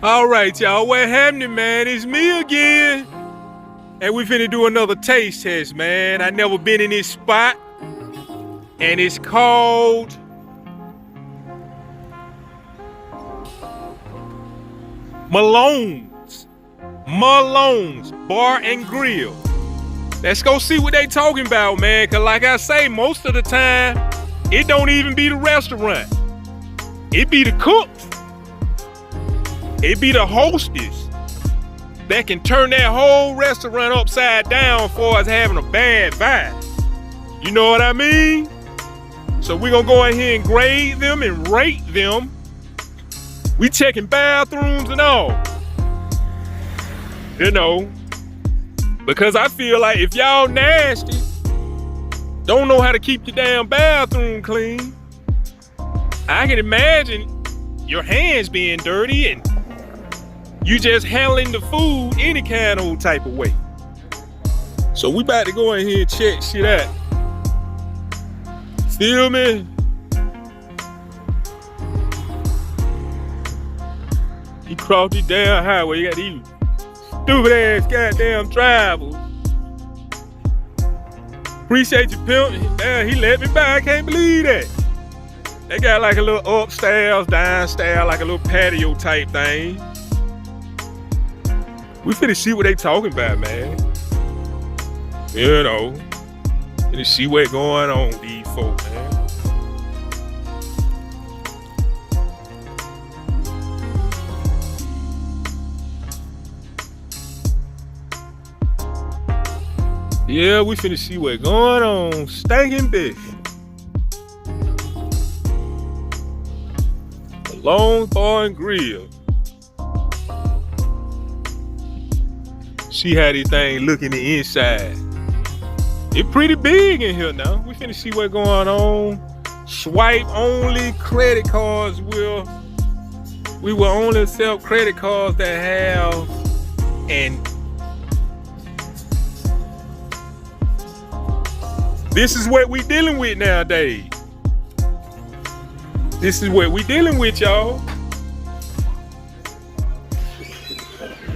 All right, y'all, what happening, man? It's me again. And we finna do another taste test, man. I never been in this spot. And it's called Malone's Bar and Grill. Let's go see what they talking about, man. Cause like I say, most of the time, it don't even be the restaurant. It be the cook. It be the hostess that can turn that whole restaurant upside down for us having a bad vibe. You know what I mean? So we're gonna go ahead and grade them and rate them. We checking bathrooms and all. You know, because I feel like if y'all nasty, don't know how to keep your damn bathroom clean, I can imagine your hands being dirty and you just handling the food any kind of type of way. So we about to go in here and check shit out. Feel me? You cross the damn highway, you got these stupid ass goddamn drivers. Appreciate you, pimp. Damn, he let me by. I can't believe that. They got like a little upstairs, downstairs, like a little patio type thing. We finna see what they talking about, man. You know, finna see what's going on with these folks, man. Yeah, we finna see what's going on. Stinking bitch. Malone's Bar and Grill. See how this thing look in the inside. It pretty big in here now. We finna see what's going on. Swipe only credit cards we will only accept credit cards that have and this is what we dealing with nowadays. This is what we dealing with, y'all.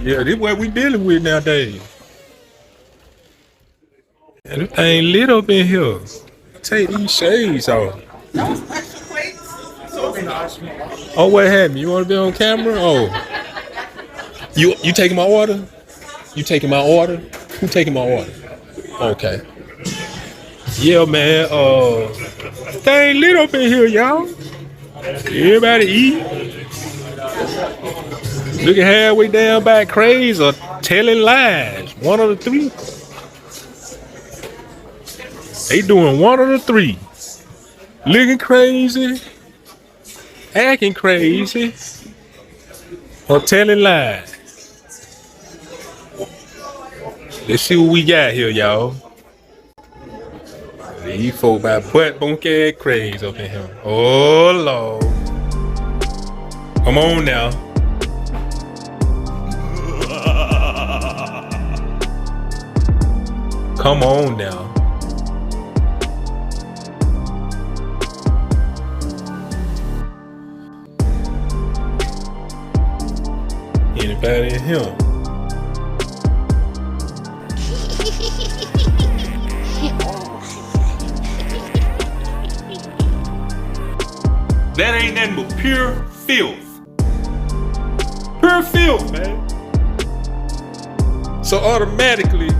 Yeah, this is what we dealing with nowadays. And this thing lit up in here. Take these shades off. Oh, what happened? You want to be on camera? Oh, you taking my order? You taking my order? Who taking my order? Okay. Yeah, man. Thing lit up in here, y'all. Everybody eat. Looking halfway down by craze or telling lies. One of the three. They doing one of the three. Looking crazy, acting crazy, or telling lies. Let's see what we got here, y'all. These folk by butt bunk ass craze up in here. Oh Lord. Come on now. Come on now. Anybody in here? That ain't nothing but pure filth. Pure filth, man. So automatically,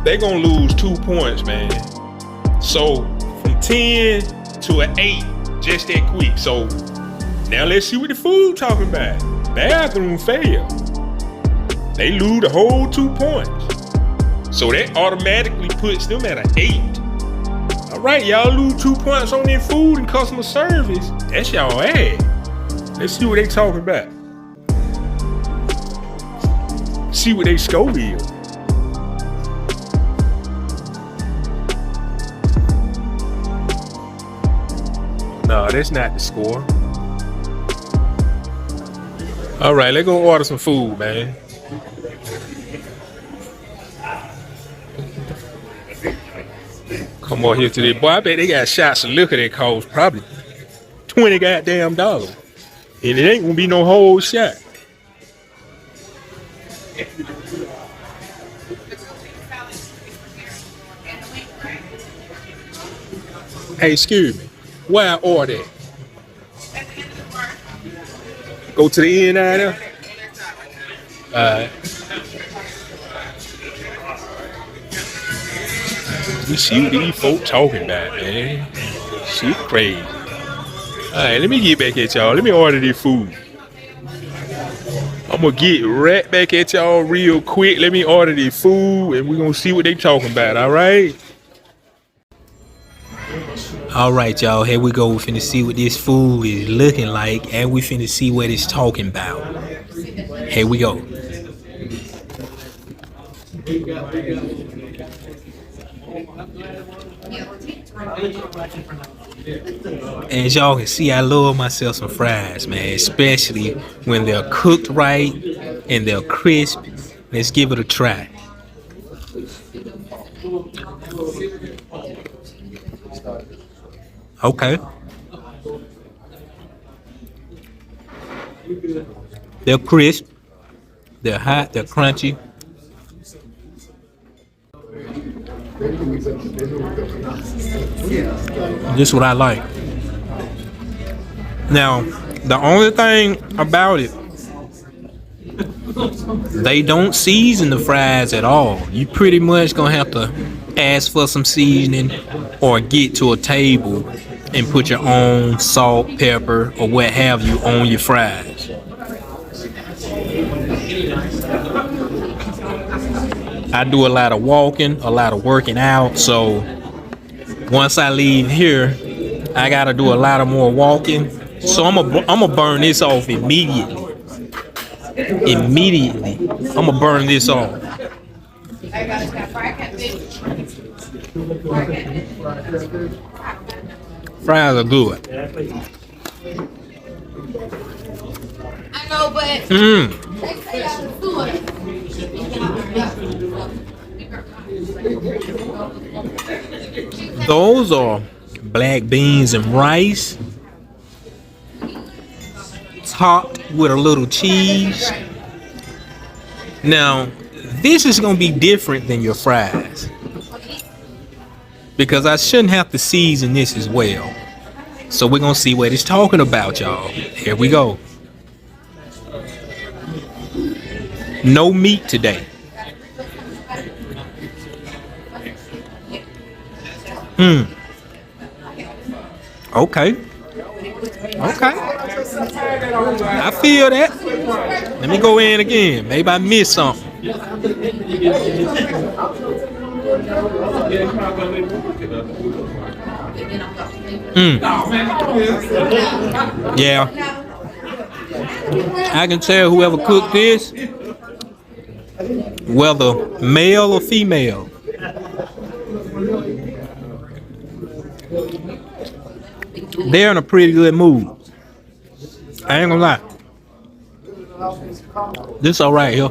they gonna lose 2 points, man. So from 10 to an 8, just that quick. So now let's see what the food talking about. Bathroom fail. They lose the whole 2 points. So that automatically puts them at an 8. All right, y'all lose 2 points on their food and customer service. That's y'all ass. Let's see what they talking about. See what they score is. No, that's not the score. All right, let's go order some food, man. Come on here today. Boy, I bet they got shots of liquor that cost probably $20 goddamn dollars. And it ain't gonna be no whole shot. Hey, excuse me. Where I order it? Go to the end out there. You see what these folk talking about, man. Shit crazy. Alright, let me get back at y'all. Let me order this food. I'm gonna get right back at y'all real quick. Let me order this food and we're gonna see what they talking about, alright? Alright, y'all, here we go. We finna see what this food is looking like and we finna see what it's talking about. Here we go. As y'all can see, I love myself some fries, man, especially when they're cooked right and they're crisp. Let's give it a try. Okay. They're crisp, they're hot, they're crunchy. This is what I like. Now, the only thing about it, they don't season the fries at all. You pretty much gonna have to ask for some seasoning or get to a table and put your own salt, pepper, or what have you on your fries. I do a lot of walking, a lot of working out, so once I leave here, I gotta do a lot of more walking. So I'm gonna burn this off immediately. I'm gonna burn this off. Fries are good. I know, but those are black beans and rice, topped with a little cheese. Now, this is gonna be different than your fries because I shouldn't have to season this as well. So we're gonna see what it's talking about, y'all. Here we go. No meat today. Okay. I feel that. Let me go in again. Maybe I missed something. Yeah. I can tell whoever cooked this, whether male or female, they're in a pretty good mood. I ain't gonna lie. This alright here.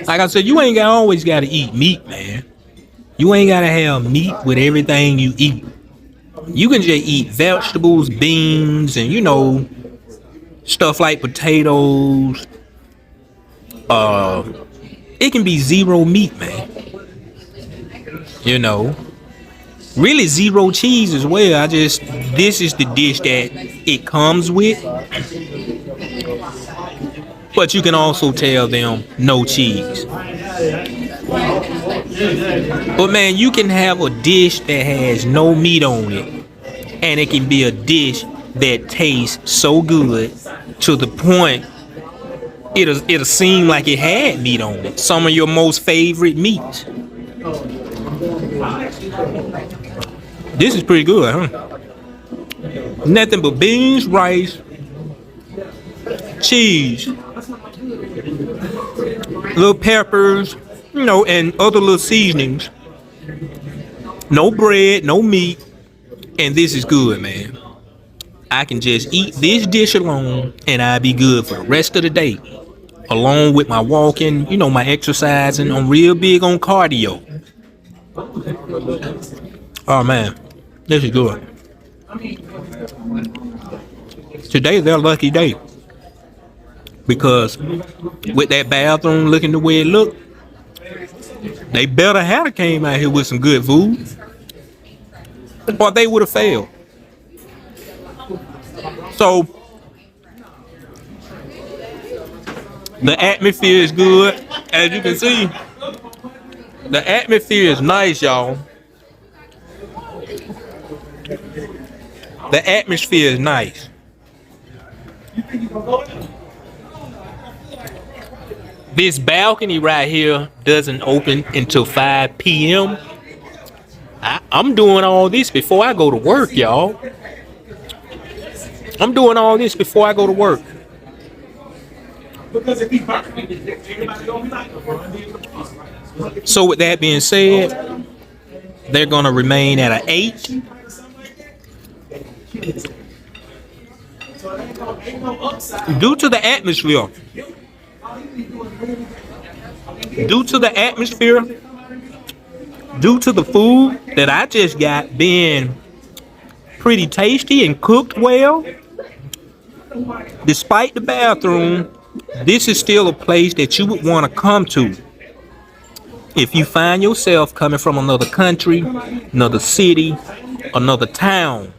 Like I said, you ain't always gotta eat meat, man. You ain't gotta have meat with everything you eat. You can just eat vegetables, beans, and stuff like potatoes. It can be zero meat, man. Really zero cheese as well. This is the dish that it comes with. But you can also tell them no cheese. But man, you can have a dish that has no meat on it, and it can be a dish that tastes so good to the point it'll seem like it had meat on it. Some of your most favorite meats. This is pretty good, huh? Nothing but beans, rice, cheese, little peppers, and other little seasonings. No bread, no meat, and this is good, man. I can just eat this dish alone, and I'll be good for the rest of the day. Along with my walking, my exercising. I'm real big on cardio. Oh man, this is good. Today their lucky day. Because with that bathroom looking the way it looked, they better have came out here with some good food, or they would have failed. So the atmosphere is good. As you can see, the atmosphere is nice, y'all. The atmosphere is nice. This balcony right here doesn't open until 5 p.m. I'm doing all this before I go to work, y'all. I'm doing all this before I go to work. So with that being said, they're gonna remain at an 8. Due to the atmosphere. Due to the atmosphere, due to the food that I just got being pretty tasty and cooked well, despite the bathroom, this is still a place that you would want to come to. If you find yourself coming from another country, another city, another town,